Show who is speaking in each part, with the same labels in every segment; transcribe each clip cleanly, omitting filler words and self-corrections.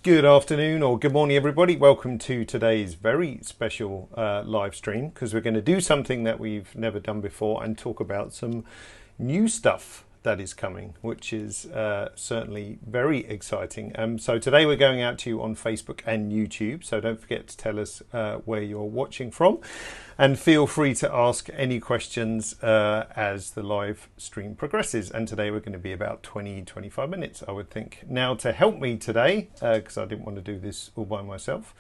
Speaker 1: Good afternoon or good morning, everybody. Welcome to today's very special live stream, because we're going to do something that we've never done before and talk about some new stuff that is coming, which is certainly very exciting. So today we're going out to you on Facebook and YouTube, so don't forget to tell us where you're watching from, and feel free to ask any questions as the live stream progresses. And today we're going to be about 20-25 minutes, I would think. Now, to help me today, because I didn't want to do this all by myself,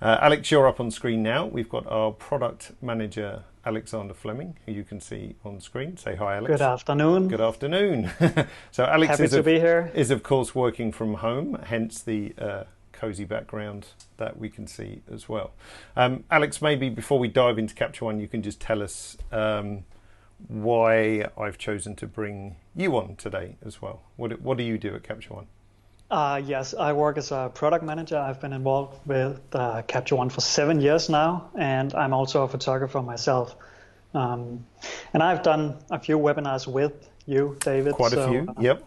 Speaker 1: Alex, you're up on screen now. We've got our product manager, Alexander Flemming, who you can see on screen. Say hi, Alex.
Speaker 2: Good afternoon.
Speaker 1: Good afternoon. So Alex
Speaker 2: Happy to be here.
Speaker 1: Is of course working from home, hence the cozy background that we can see as well. Alex, maybe before we dive into Capture One, you can just tell us why I've chosen to bring you on today as well. What do you do at Capture One?
Speaker 2: Yes, I work as a product manager. I've been involved with Capture One for 7 years now, and I'm also a photographer myself. And I've done a few webinars with you, David.
Speaker 1: Quite a few, yep.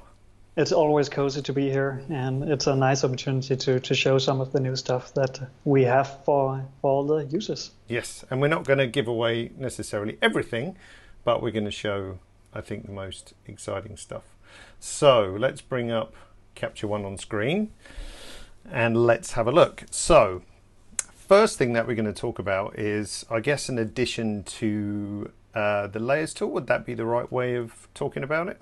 Speaker 2: It's always cozy to be here, and it's a nice opportunity to show some of the new stuff that we have for all the users.
Speaker 1: Yes, and we're not going to give away necessarily everything, but we're going to show, I think, the most exciting stuff. So let's bring up Capture One on screen and let's have a look. So first thing that we're going to talk about is, I guess, an addition to the layers tool. Would that be the right way of talking about it?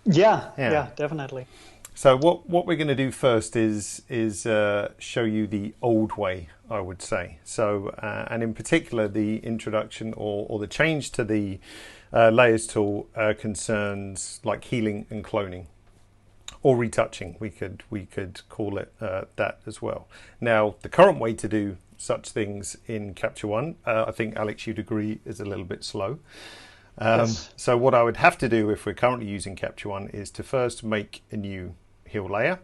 Speaker 2: Yeah, definitely.
Speaker 1: So what we're going to do first is show you the old way, I would say. So and in particular the introduction or the change to the layers tool concerns like healing and cloning. Or retouching, we could call it that as well. Now, the current way to do such things in Capture One, I think, Alex, you'd agree, is a little bit slow.
Speaker 2: Yes.
Speaker 1: So what I would have to do if we're currently using Capture One is to first make a new heal layer,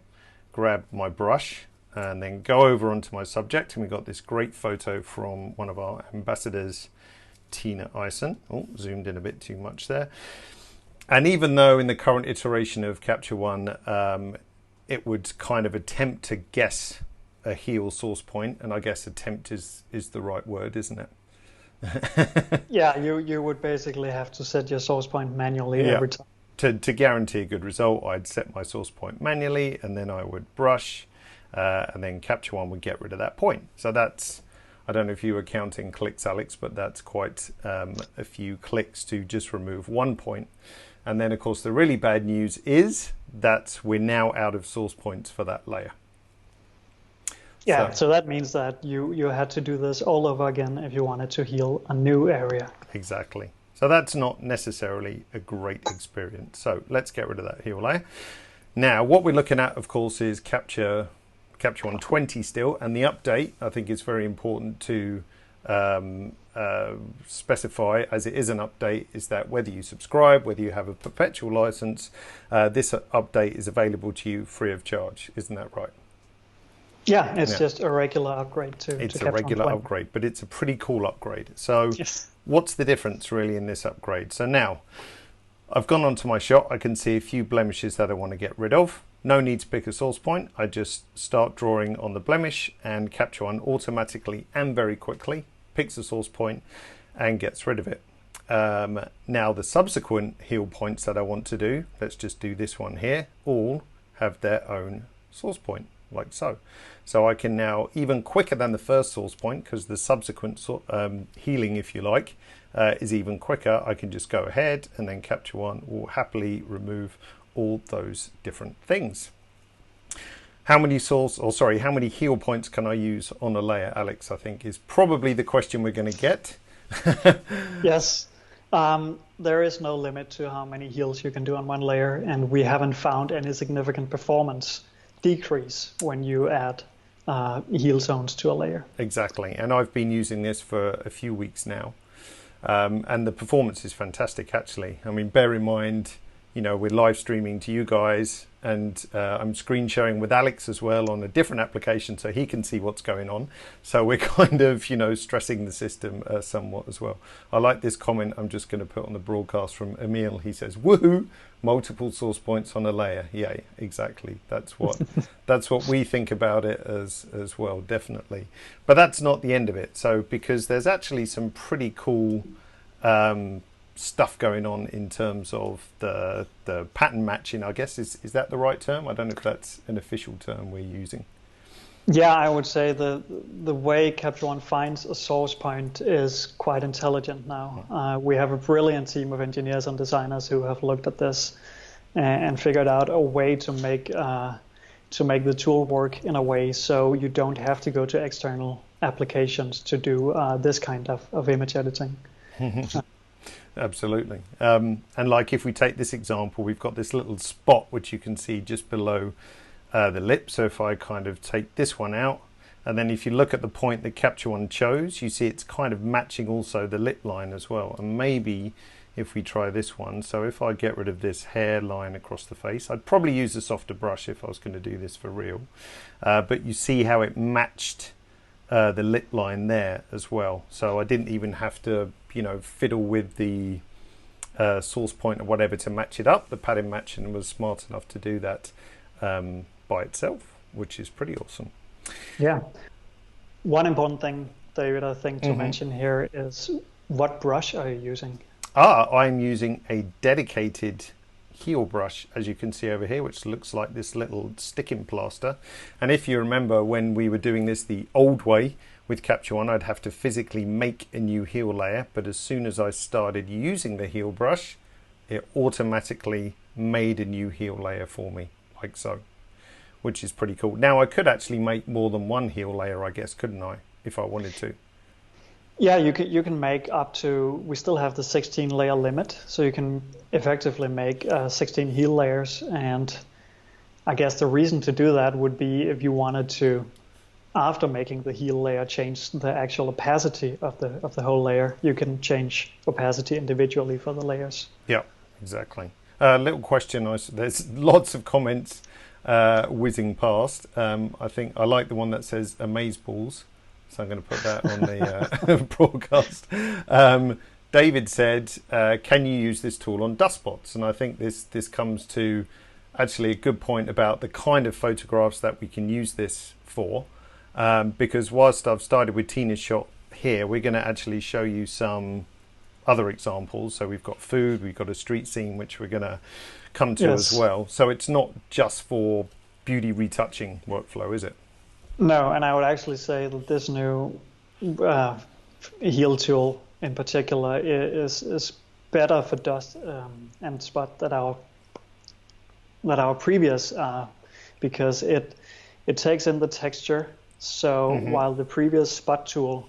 Speaker 1: grab my brush, and then go over onto my subject. And we've got this great photo from one of our ambassadors, Tina Ison. Oh, zoomed in a bit too much there. And even though in the current iteration of Capture One, it would kind of attempt to guess a heal source point, and I guess attempt is the right word, isn't it?
Speaker 2: Yeah, you would basically have to set your source point manually every time.
Speaker 1: To guarantee a good result, I'd set my source point manually, and then I would brush, and then Capture One would get rid of that point. So that's, I don't know if you were counting clicks, Alex, but that's quite a few clicks to just remove one point. And then, of course, the really bad news is that we're now out of source points for that layer.
Speaker 2: Yeah, so that means that you had to do this all over again if you wanted to heal a new area.
Speaker 1: Exactly. So that's not necessarily a great experience. So let's get rid of that heal layer. Now, what we're looking at, of course, is Capture One 20 still. And the update, I think, is very important to specify, as it is an update, is that whether you subscribe, whether you have a perpetual license, this update is available to you free of charge. Isn't that right?
Speaker 2: Yeah, it's just a regular upgrade to
Speaker 1: It's
Speaker 2: to
Speaker 1: a regular
Speaker 2: 20.
Speaker 1: upgrade, but it's a pretty cool upgrade. So
Speaker 2: Yes.
Speaker 1: what's the difference really in this upgrade? So now I've gone onto my shot. I can see a few blemishes that I want to get rid of. No need to pick a source point. I just start drawing on the blemish, and Capture One automatically and very quickly picks a source point and gets rid of it. Now the subsequent heal points that I want to do, let's just do this one here, all have their own source point, like so. So I can now, even quicker than the first source point, because the subsequent healing, if you like, is even quicker, I can just go ahead and then Capture One will happily remove all those different things. How many how many heal points can I use on a layer, Alex, I think is probably the question we're going to get.
Speaker 2: Yes. There is no limit to how many heals you can do on one layer, and we haven't found any significant performance decrease when you add heal zones to a layer.
Speaker 1: Exactly. And I've been using this for a few weeks now. And the performance is fantastic, actually. I mean, bear in mind, we're live streaming to you guys, and I'm screen sharing with Alex as well on a different application so he can see what's going on. So we're kind of, stressing the system somewhat as well. I like this comment I'm just going to put on the broadcast from Emil. He says, woohoo, multiple source points on a layer. Yeah, exactly. That's what we think about it as well, definitely. But that's not the end of it. So because there's actually some pretty cool stuff going on in terms of the pattern matching, I guess. Is that the right term? I don't know if that's an official term we're using.
Speaker 2: Yeah, I would say the way Capture One finds a source point is quite intelligent now. We have a brilliant team of engineers and designers who have looked at this and figured out a way to make the tool work in a way so you don't have to go to external applications to do this kind of image editing.
Speaker 1: Absolutely. And like if we take this example, we've got this little spot which you can see just below the lip. So if I kind of take this one out, and then if you look at the point that Capture One chose, you see it's kind of matching also the lip line as well. And maybe if we try this one, so if I get rid of this hairline across the face, I'd probably use a softer brush if I was going to do this for real. But you see how it matched the lip line there as well. So I didn't even have to fiddle with the source point or whatever to match it up. The pattern matching was smart enough to do that by itself, which is pretty awesome.
Speaker 2: Yeah. One important thing, David, I think to mention here is what brush are you using?
Speaker 1: I'm using a dedicated heel brush, as you can see over here, which looks like this little sticking plaster. And if you remember when we were doing this the old way with Capture One, I'd have to physically make a new heel layer, but as soon as I started using the heel brush, it automatically made a new heel layer for me, like so, which is pretty cool. Now I could actually make more than one heel layer, I guess, couldn't I, if I wanted to?
Speaker 2: Yeah, you can make up to, we still have the 16 layer limit, so you can effectively make 16 heel layers. And I guess the reason to do that would be if you wanted to, after making the heel layer, change the actual opacity of the whole layer. You can change opacity individually for the layers. Yeah,
Speaker 1: exactly. Little question, there's lots of comments whizzing past. I think I like the one that says amazeballs. So I'm going to put that on the broadcast. David said, can you use this tool on dust spots? And I think this comes to actually a good point about the kind of photographs that we can use this for. Because whilst I've started with Tina's shot here, we're going to actually show you some other examples. So we've got food, we've got a street scene, which we're going to come to as well. So it's not just for beauty retouching workflow, is it?
Speaker 2: No, and I would actually say that this new heel tool in particular is better for dust and spot than our previous because it takes in the texture. So while the previous spot tool,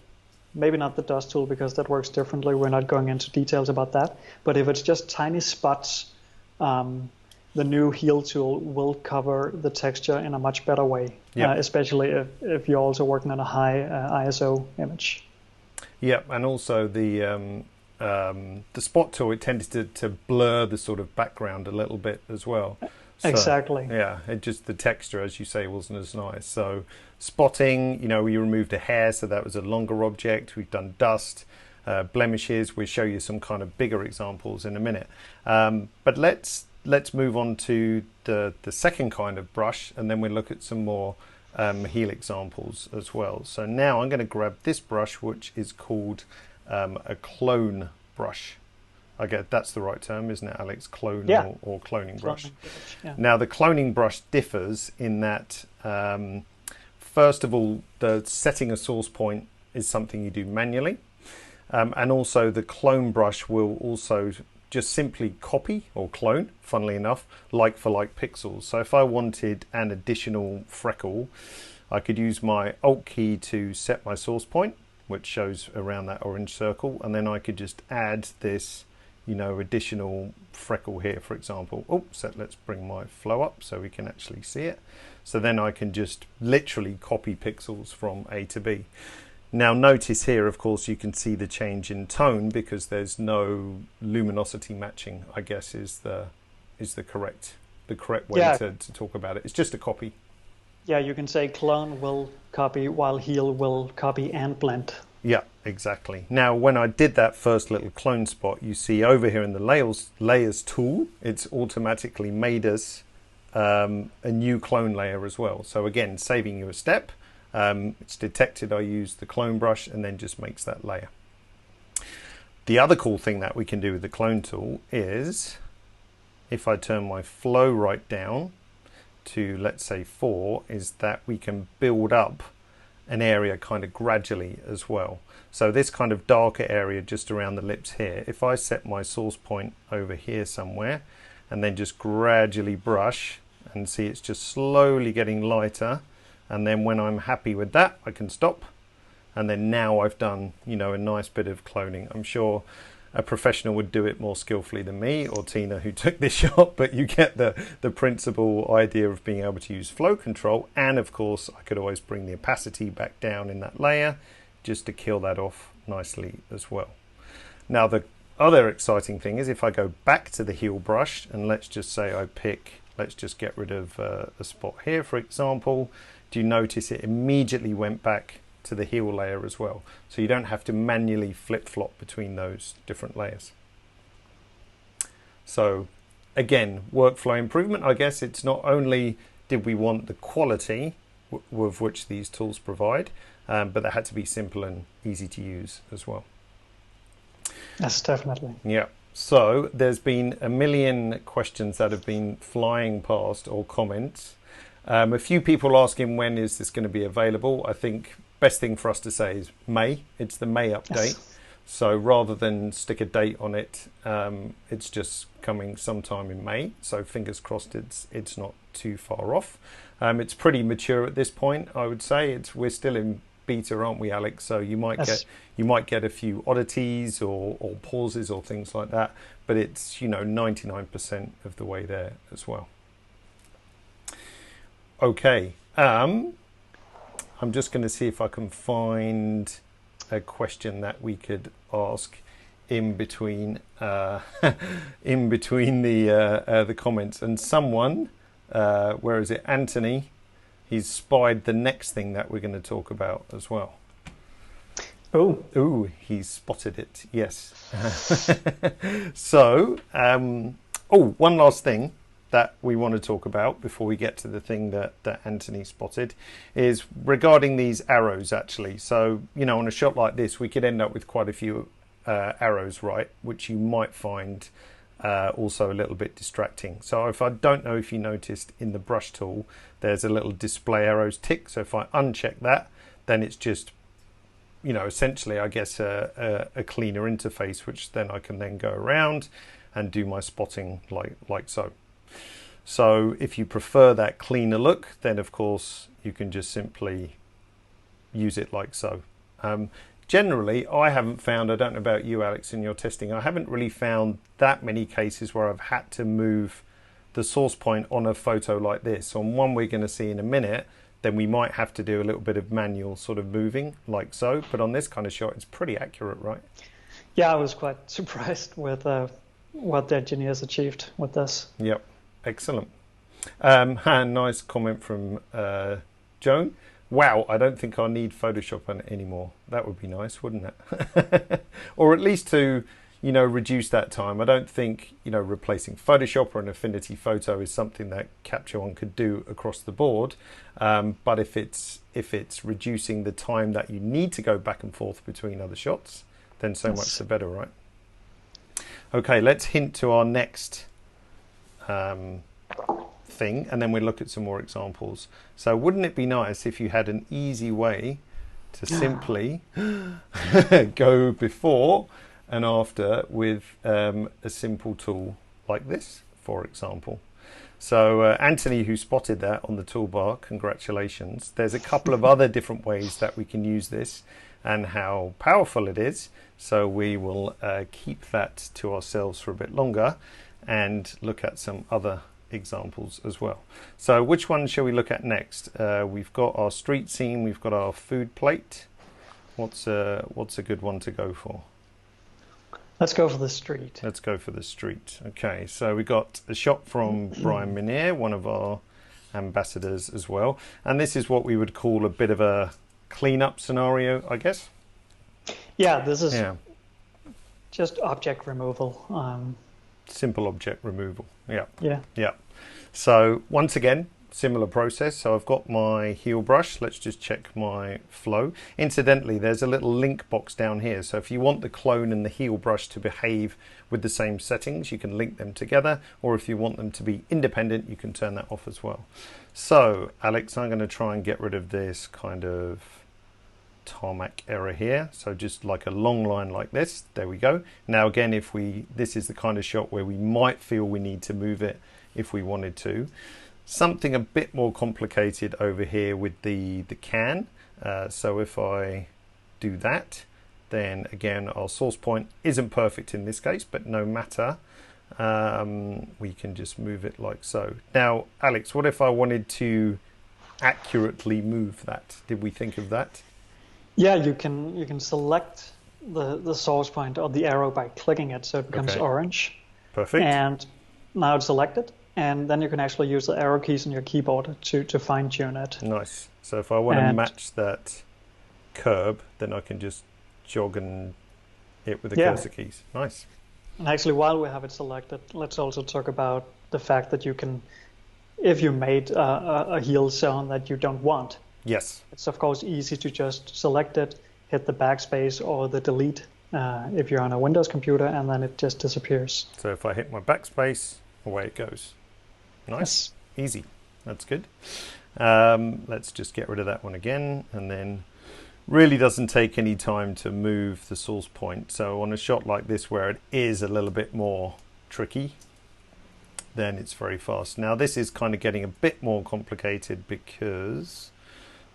Speaker 2: maybe not the dust tool because that works differently, we're not going into details about that, but if it's just tiny spots, the new heel tool will cover the texture in a much better way, especially if you're also working on a high ISO image. Yeah,
Speaker 1: and also the spot tool, it tends to blur the sort of background a little bit as well. So,
Speaker 2: exactly.
Speaker 1: Yeah, the texture, as you say, wasn't as nice. So spotting, we removed a hair, so that was a longer object. We've done dust, blemishes. We'll show you some kind of bigger examples in a minute. But let's move on to the second kind of brush, and then we'll look at some more heel examples as well. So now I'm going to grab this brush, which is called a clone brush. I guess that's the right term, isn't it, Alex? Clone or cloning brush.
Speaker 2: Yeah.
Speaker 1: Now the cloning brush differs in that, first of all, the setting a source point is something you do manually. And also the clone brush will also just simply copy or clone, funnily enough, like for like pixels. So if I wanted an additional freckle, I could use my Alt key to set my source point, which shows around that orange circle, and then I could just add this, additional freckle here, for example. So let's bring my flow up so we can actually see it. So then I can just literally copy pixels from A to B. Now notice here, of course, you can see the change in tone because there's no luminosity matching, I guess is the is the correct way to talk about it. It's just a copy.
Speaker 2: Yeah, you can say clone will copy while heal will copy and blend.
Speaker 1: Yeah, exactly. Now, when I did that first little clone spot, you see over here in the layers tool, it's automatically made us a new clone layer as well. So again, saving you a step. It's detected I used the clone brush and then just makes that layer. The other cool thing that we can do with the clone tool is, if I turn my flow right down to, let's say 4, is that we can build up an area kind of gradually as well. So this kind of darker area just around the lips here, if I set my source point over here somewhere and then just gradually brush and see it's just slowly getting lighter, and then when I'm happy with that I can stop, and then now I've done, you know, a nice bit of cloning. I'm sure a professional would do it more skillfully than me or Tina, who took this shot, but you get the principal idea of being able to use flow control. And of course I could always bring the opacity back down in that layer just to kill that off nicely as well. Now the other exciting thing is if I go back to the heel brush and let's just say let's just get rid of a spot here, for example, do you notice it immediately went back to the heel layer as well, so you don't have to manually flip-flop between those different layers. So again, workflow improvement. I guess it's not only did we want the quality with which these tools provide, but they had to be simple and easy to use as well.
Speaker 2: Yes, definitely.
Speaker 1: Yeah. So there's been a million questions that have been flying past, or comments. A few people asking when is this going to be available. I think best thing for us to say is May. It's the May update. Yes. So rather than stick a date on it, it's just coming sometime in May. So fingers crossed it's not too far off. It's pretty mature at this point, I would say. We're still in beta, aren't we, Alex? So you might get a few oddities or pauses or things like that, but it's, you know, 99% of the way there as well. Okay. I'm just going to see if I can find a question that we could ask in between the comments. And someone, where is it? Anthony, he's spied the next thing that we're going to talk about as well. Oh, he's spotted it. Yes. So, one last thing that we want to talk about before we get to the thing that Anthony spotted is regarding these arrows, actually. So, you know, on a shot like this, we could end up with quite a few arrows, right, which you might find also a little bit distracting. So if I don't know if you noticed in the brush tool, there's a little display arrows tick. So if I uncheck that, then it's just, you know, essentially, I guess, a cleaner interface, which then I can then go around and do my spotting like so. So if you prefer that cleaner look, then of course you can just simply use it like so. Generally, I haven't found, I don't know about you, Alex, in your testing, I haven't really found that many cases where I've had to move the source point on a photo like this. On one we're going to see in a minute, then we might have to do a little bit of manual sort of moving like so. But on this kind of shot, it's pretty accurate, right?
Speaker 2: Yeah, I was quite surprised with what the engineers achieved with this.
Speaker 1: Yep. Excellent. Nice comment from Joan. Wow, I don't think I'll need Photoshop anymore. That would be nice, wouldn't it? Or at least to, you know, reduce that time. I don't think, you know, replacing Photoshop or an Affinity Photo is something that Capture One could do across the board. But if it's reducing the time that you need to go back and forth between other shots, then so much the better, right? Okay, let's hint to our next thing, and then we'll look at some more examples. So wouldn't it be nice if you had an easy way to simply go before and after with a simple tool like this, for example? So Anthony, who spotted that on the toolbar, congratulations. There's a couple of other different ways that we can use this and how powerful it is. So we will keep that to ourselves for a bit longer and look at some other examples as well. So which one shall we look at next? We've got our street scene, we've got our food plate. What's a good one to go for?
Speaker 2: Let's go for the street.
Speaker 1: Let's go for the street. Okay, so we got a shot from Brian Minier, one of our ambassadors as well. And this is what we would call a bit of a cleanup scenario, I guess.
Speaker 2: Yeah, this is just object removal.
Speaker 1: Simple object removal. Yeah.
Speaker 2: Yeah.
Speaker 1: Yeah. So once again, similar process. So I've got my heel brush. Let's just check my flow. Incidentally, there's a little link box down here. So if you want the clone and the heel brush to behave with the same settings, you can link them together. Or if you want them to be independent, you can turn that off as well. So Alex, I'm going to try and get rid of this kind of tarmac error here. So just like a long line like this. There we go. Now again, this is the kind of shot where we might feel we need to move it if we wanted to. Something a bit more complicated over here with the can. So if I do that, then again our source point isn't perfect in this case, but no matter. We can just move it like so. Now, Alex, what if I wanted to accurately move that? Did we think of that?
Speaker 2: Yeah, you can select the source point or the arrow by clicking it, so it becomes orange.
Speaker 1: Perfect.
Speaker 2: And now it's selected. And then you can actually use the arrow keys on your keyboard to fine tune it.
Speaker 1: Nice. So if I want to match that curb, then I can just jog and it with the cursor keys. Nice.
Speaker 2: And actually, while we have it selected, let's also talk about the fact that you can, if you made a heel zone that you don't want.
Speaker 1: Yes.
Speaker 2: It's of course easy to just select it, hit the backspace or the delete if you're on a Windows computer, and then it just disappears.
Speaker 1: So if I hit my backspace, away it goes. Nice. Yes. Easy. That's good. Let's just get rid of that one again, and then really doesn't take any time to move the source point. So on a shot like this where it is a little bit more tricky, then it's very fast. Now this is kind of getting a bit more complicated because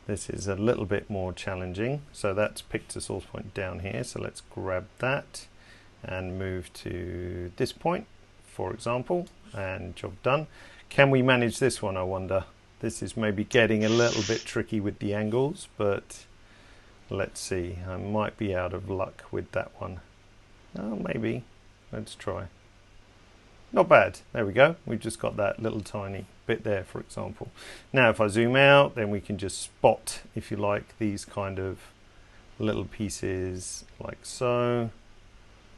Speaker 1: this is a little bit more challenging. So that's picked a source point down here. So let's grab that and move to this point, for example, and job done. Can we manage this one, I wonder? This is maybe getting a little bit tricky with the angles, but let's see. I might be out of luck with that one. Oh, maybe. Let's try. Not bad. There we go. We've just got that little tiny bit there, for example. Now, if I zoom out, then we can just spot, if you like, these kind of little pieces like so.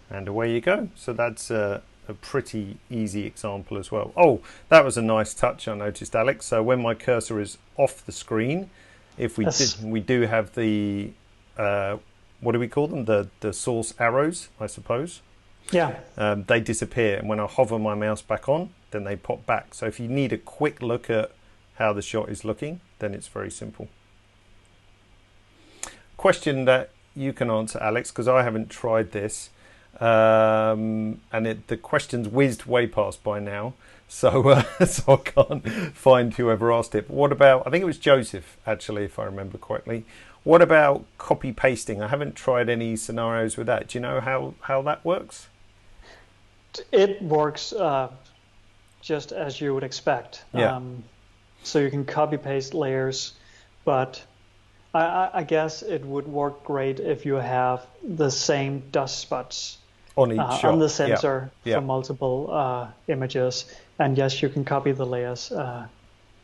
Speaker 1: And away you go. So that's a pretty easy example as well. Oh, that was a nice touch I noticed, Alex. So when my cursor is off the screen, if we we do have the what do we call them? The source arrows, I suppose.
Speaker 2: Yeah.
Speaker 1: They disappear, and when I hover my mouse back on, then they pop back. So if you need a quick look at how the shot is looking, then it's very simple. Question that you can answer, Alex, because I haven't tried this. And the question's whizzed way past by now, so so I can't find whoever asked it. But what about, I think it was Joseph, actually, if I remember correctly. What about copy pasting? I haven't tried any scenarios with that. Do you know how that works?
Speaker 2: It works just as you would expect.
Speaker 1: Yeah.
Speaker 2: So you can copy paste layers, but I guess it would work great if you have the same dust spots
Speaker 1: on each shot,
Speaker 2: on the sensor for multiple images. And yes, you can copy the layers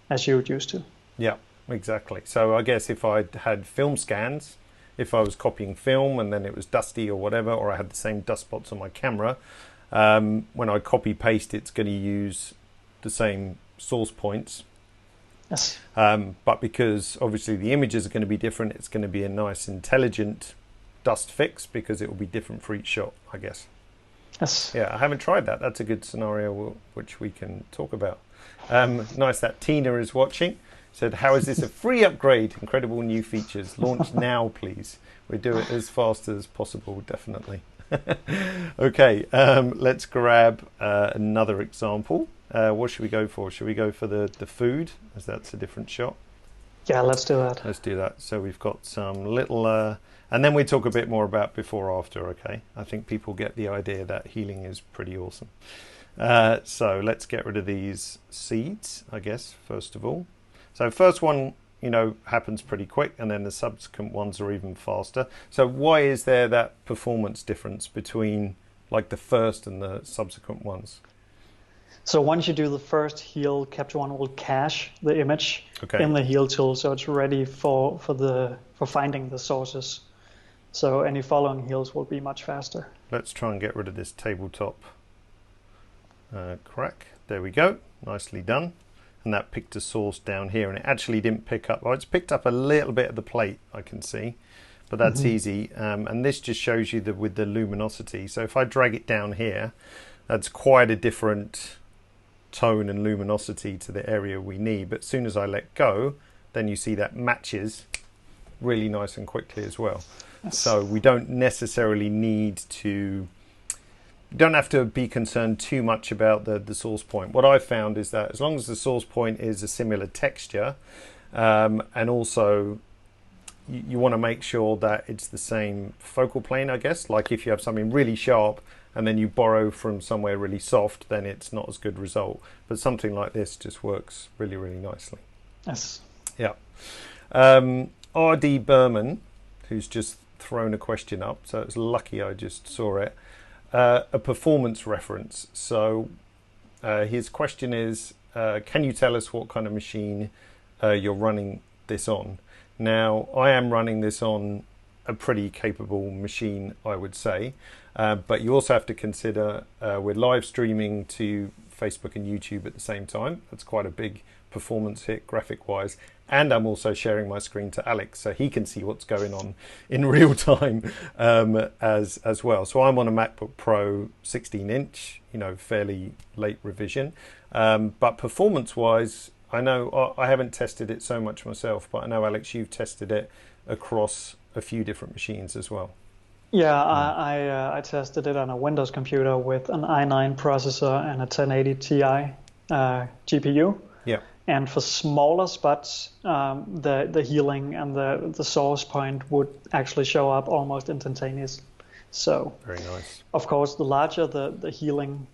Speaker 2: as you would used to. Yeah,
Speaker 1: exactly. So I guess if I had film scans, if I was copying film and then it was dusty or whatever, or I had the same dust spots on my camera, when I copy paste, it's going to use the same source points.
Speaker 2: Yes.
Speaker 1: But because obviously the images are going to be different, it's going to be a nice intelligent dust fix because it will be different for each shot, I guess.
Speaker 2: Yes.
Speaker 1: Yeah, I haven't tried that. That's a good scenario which we can talk about. Nice that Tina is watching. Said, how is this a free upgrade? Incredible new features. Launch now, please. We do it as fast as possible, definitely. Okay, let's grab another example. What should we go for? Should we go for the food, as that's a different shot?
Speaker 2: Yeah, let's do that.
Speaker 1: Let's do that. So we've got some little... and then we talk a bit more about before after, okay? I think people get the idea that healing is pretty awesome. So let's get rid of these seeds, I guess, first of all. So first one, happens pretty quick, and then the subsequent ones are even faster. So why is there that performance difference between like the first and the subsequent ones?
Speaker 2: So once you do the first heal, Capture One will cache the image
Speaker 1: Okay.
Speaker 2: in the heal tool, so it's ready for finding the sources. So any following heals will be much faster.
Speaker 1: Let's try and get rid of this tabletop crack. There we go. Nicely done. And that picked a source down here, and it actually didn't pick up. Well, it's picked up a little bit of the plate, I can see, but that's easy. And this just shows you with the luminosity. So if I drag it down here, that's quite a different tone and luminosity to the area we need. But as soon as I let go, then you see that matches really nice and quickly as well. Yes. So we don't necessarily need to, you don't have to be concerned too much about the source point. What I've found is that as long as the source point is a similar texture, and also you want to make sure that it's the same focal plane, I guess. Like if you have something really sharp and then you borrow from somewhere really soft, then it's not as good result. But something like this just works really, really nicely.
Speaker 2: Yes.
Speaker 1: Yeah. R.D. Berman, who's just thrown a question up, so it's lucky I just saw it. A performance reference. So his question is, can you tell us what kind of machine you're running this on? Now, I am running this on a pretty capable machine, I would say, but you also have to consider we're live streaming to Facebook and YouTube at the same time. That's quite a big performance hit graphic-wise. And I'm also sharing my screen to Alex, so he can see what's going on in real time as well. So I'm on a MacBook Pro 16-inch, fairly late revision. But performance-wise, I know I haven't tested it so much myself, but I know, Alex, you've tested it across a few different machines as well.
Speaker 2: Yeah, I tested it on a Windows computer with an i9 processor and a 1080 Ti GPU.
Speaker 1: Yeah.
Speaker 2: And for smaller spots, the healing and the source point would actually show up almost instantaneous. So,
Speaker 1: very nice.
Speaker 2: Of course, the larger the healing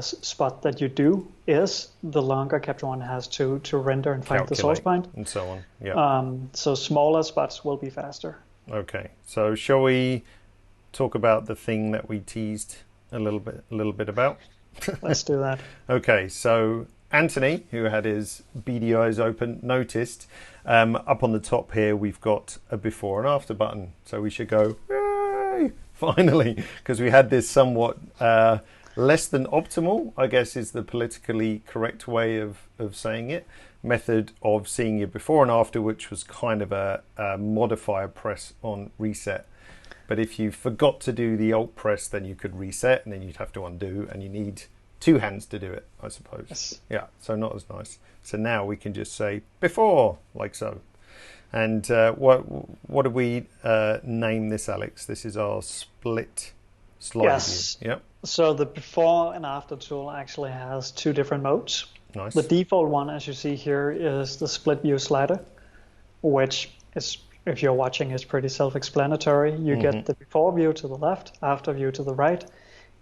Speaker 2: spot that you do is, the longer Capture One has to render and find the source point.
Speaker 1: And so on. Yeah.
Speaker 2: So smaller spots will be faster.
Speaker 1: Okay. So shall we talk about the thing that we teased a little bit about?
Speaker 2: Let's do that.
Speaker 1: Okay. So Anthony, who had his beady eyes open, noticed up on the top here we've got a before and after button. So we should go, yay, finally, because we had this somewhat less than optimal, I guess is the politically correct way of saying it, method of seeing your before and after, which was kind of a modifier press on reset. But if you forgot to do the Alt press, then you could reset and then you'd have to undo, and you need two hands to do it, I suppose.
Speaker 2: Yes.
Speaker 1: Yeah, so not as nice. So now we can just say before, like so. And what do we name this, Alex? This is our split slide view. Yep.
Speaker 2: So the before and after tool actually has two different modes.
Speaker 1: Nice.
Speaker 2: The default one, as you see here, is the split view slider, which is, if you're watching, is pretty self-explanatory. You get the before view to the left, after view to the right,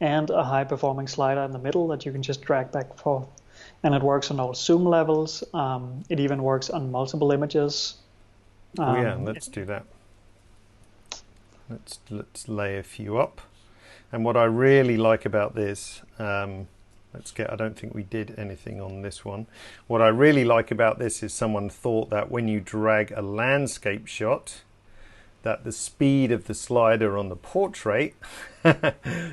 Speaker 2: and a high-performing slider in the middle that you can just drag back and forth. And it works on all zoom levels. It even works on multiple images.
Speaker 1: Let's do that. Let's lay a few up. And what I really like about this, I don't think we did anything on this one. What I really like about this is someone thought that when you drag a landscape shot, that the speed of the slider on the portrait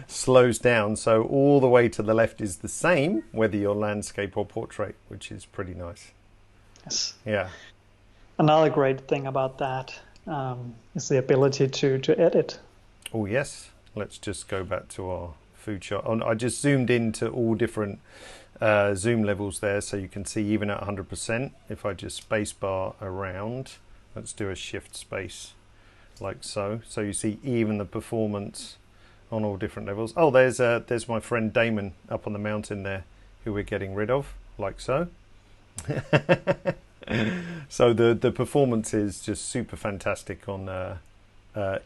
Speaker 1: slows down. So all the way to the left is the same, whether you're landscape or portrait, which is pretty nice.
Speaker 2: Yes.
Speaker 1: Yeah.
Speaker 2: Another great thing about that is the ability to edit.
Speaker 1: Oh, yes. Let's just go back to our food shot. I just zoomed into all different zoom levels there, so you can see even at 100%, if I just space bar around, let's do a shift space like so. So you see even the performance on all different levels. Oh, there's my friend Damon up on the mountain there, who we're getting rid of, like so. So the performance is just super fantastic on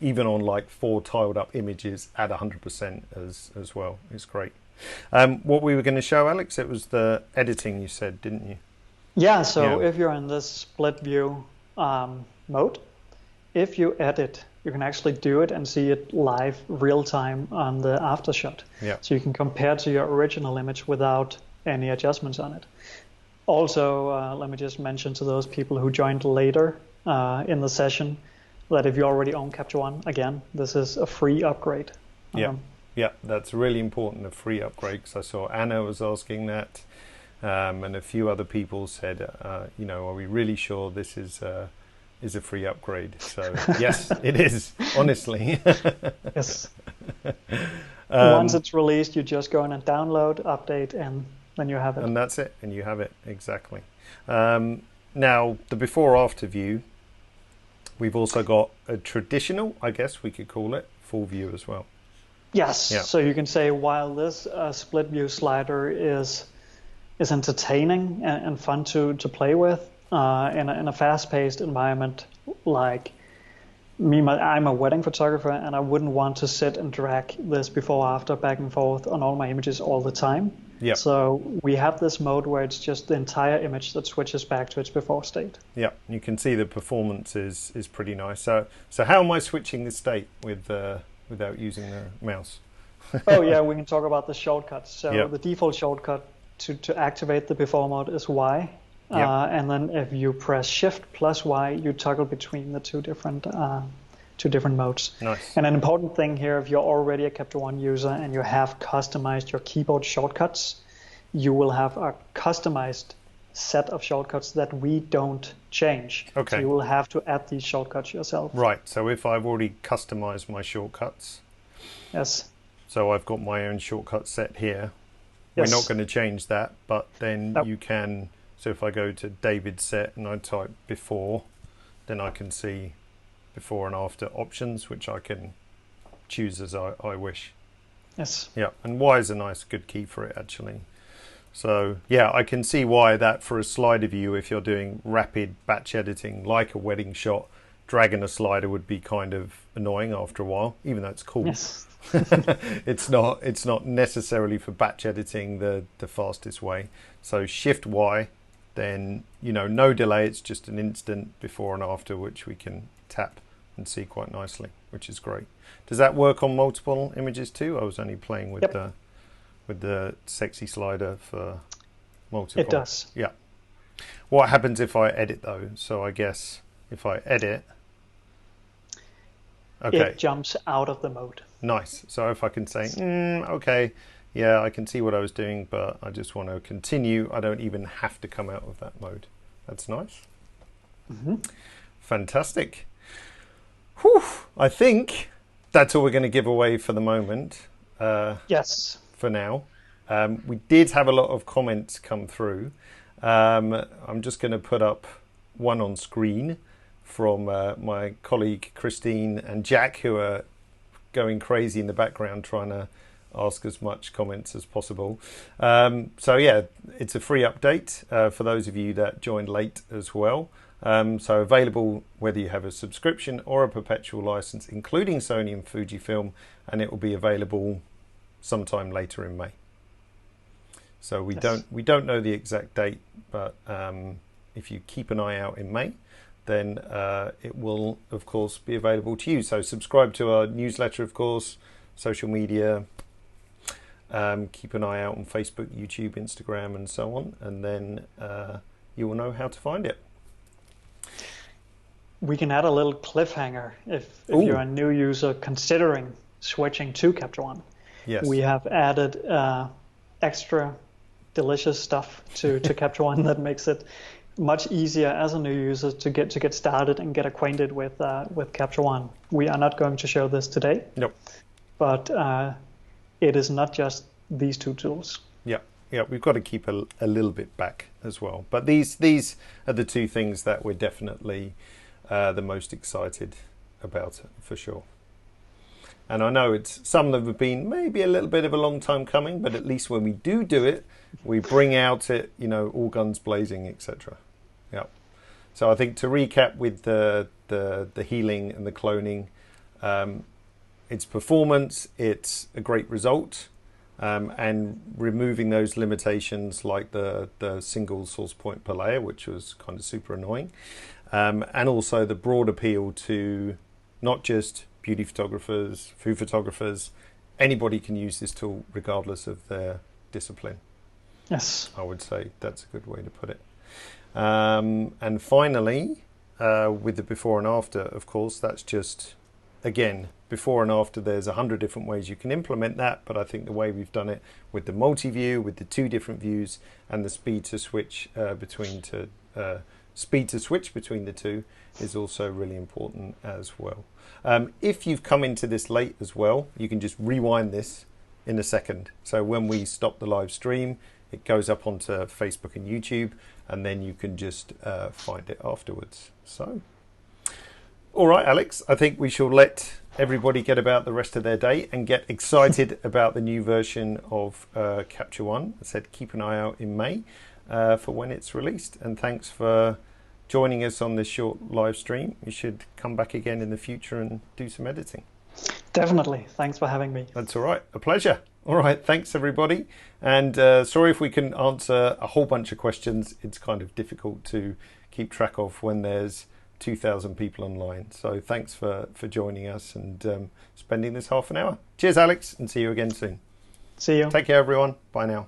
Speaker 1: even on like 4 tiled up images at 100% as well. It's great. What we were going to show, Alex, it was the editing, you said, didn't you?
Speaker 2: Yeah, so if you're in this split view mode, if you edit, you can actually do it and see it live real time on the aftershot.
Speaker 1: Yeah.
Speaker 2: So you can compare to your original image without any adjustments on it. Also, let me just mention to those people who joined later in the session that if you already own Capture One, again, this is a free upgrade.
Speaker 1: Yeah, yeah, that's really important, a free upgrade, because I saw Anna was asking that, and a few other people said, you know, are we really sure this is a free upgrade? So yes, it is, honestly.
Speaker 2: Yes. Once it's released, you just go in and download, update, and then you have it.
Speaker 1: And that's it, and you have it, exactly. Now, the before-after view, we've also got a traditional, I guess we could call it, full view as well.
Speaker 2: Yes, yeah. So you can say while this split view slider is entertaining and fun to play with in a fast-paced environment like me, I'm a wedding photographer, and I wouldn't want to sit and drag this before after back and forth on all my images all the time.
Speaker 1: Yeah.
Speaker 2: So we have this mode where it's just the entire image that switches back to its before state.
Speaker 1: Yeah, you can see the performance is pretty nice. So how am I switching the state without using the mouse?
Speaker 2: Oh yeah, we can talk about the shortcuts. So the default shortcut to activate the before mode is Y. And then if you press Shift plus Y, you toggle between the two different modes.
Speaker 1: Nice.
Speaker 2: And an important thing here, if you're already a Capture One user and you have customized your keyboard shortcuts, you will have a customized set of shortcuts that we don't change.
Speaker 1: Okay.
Speaker 2: So you will have to add these shortcuts yourself.
Speaker 1: Right. So if I've already customized my shortcuts.
Speaker 2: Yes.
Speaker 1: So I've got my own shortcut set here.
Speaker 2: Yes.
Speaker 1: We're not going to change that, but then you can. So if I go to David's set and I type before, then I can see before and after options, which I can choose as I wish.
Speaker 2: Yes.
Speaker 1: Yeah, and Y is a nice good key for it actually. So yeah, I can see why that for a slider view, if you're doing rapid batch editing like a wedding shot, dragging a slider would be kind of annoying after a while, even though it's cool.
Speaker 2: Yes.
Speaker 1: It's not necessarily for batch editing the fastest way. So Shift Y, then no delay, it's just an instant before and after, which we can tap and see quite nicely, which is great. Does that work on multiple images too? I was only playing with the sexy slider for multiple.
Speaker 2: It does.
Speaker 1: Yeah. What happens if I edit though? So I guess if I edit, okay,
Speaker 2: it jumps out of the mode.
Speaker 1: Nice. So if I can say, okay, yeah, I can see what I was doing, but I just want to continue. I don't even have to come out of that mode. That's nice.
Speaker 2: Mm-hmm.
Speaker 1: Fantastic. Whew. I think that's all we're going to give away for the moment.
Speaker 2: Yes.
Speaker 1: For now. We did have a lot of comments come through. I'm just going to put up one on screen from my colleague Christine and Jack, who are going crazy in the background trying to ask as much comments as possible. So yeah, it's a free update for those of you that joined late as well. So available whether you have a subscription or a perpetual license, including Sony and Fujifilm, and it will be available sometime later in May. So we don't know the exact date, but if you keep an eye out in May, then it will of course be available to you. So subscribe to our newsletter, of course, social media. Keep an eye out on Facebook, YouTube, Instagram, and so on, and then you will know how to find it.
Speaker 2: We can add a little cliffhanger if you're a new user considering switching to Capture One.
Speaker 1: Yes.
Speaker 2: We have added extra delicious stuff to Capture One that makes it much easier as a new user to get started and get acquainted with Capture One. We are not going to show this today.
Speaker 1: Nope.
Speaker 2: But it is not just these two tools.
Speaker 1: Yeah, we've got to keep a little bit back as well. But these are the two things that we're definitely the most excited about, for sure. And I know it's some that have been maybe a little bit of a long time coming, but at least when we do it, we bring out it, all guns blazing, etc. Yeah. So I think to recap with the healing and the cloning, it's performance, it's a great result, and removing those limitations like the single source point per layer, which was kind of super annoying. and also the broad appeal to not just beauty photographers, food photographers. Anybody can use this tool regardless of their discipline.
Speaker 2: Yes.
Speaker 1: I would say that's a good way to put it. And finally, with the before and after, of course, that's just, again, before and after, there's 100 different ways you can implement that, but I think the way we've done it with the multi-view, with the 2 different views, and the speed to switch between the two is also really important as well. If you've come into this late as well, you can just rewind this in a second. So when we stop the live stream, it goes up onto Facebook and YouTube, and then you can just find it afterwards. So, all right, Alex, I think we shall let everybody get about the rest of their day and get excited about the new version of Capture One. I said keep an eye out in May for when it's released. And thanks for joining us on this short live stream. You should come back again in the future and do some editing.
Speaker 2: Definitely. Thanks for having me.
Speaker 1: That's all right. A pleasure. All right. Thanks, everybody. And sorry if we couldn't answer a whole bunch of questions. It's kind of difficult to keep track of when there's 2,000 people online. So thanks for joining us and spending this half an hour. Cheers, Alex, and see you again soon.
Speaker 2: See you.
Speaker 1: Take care, everyone. Bye now.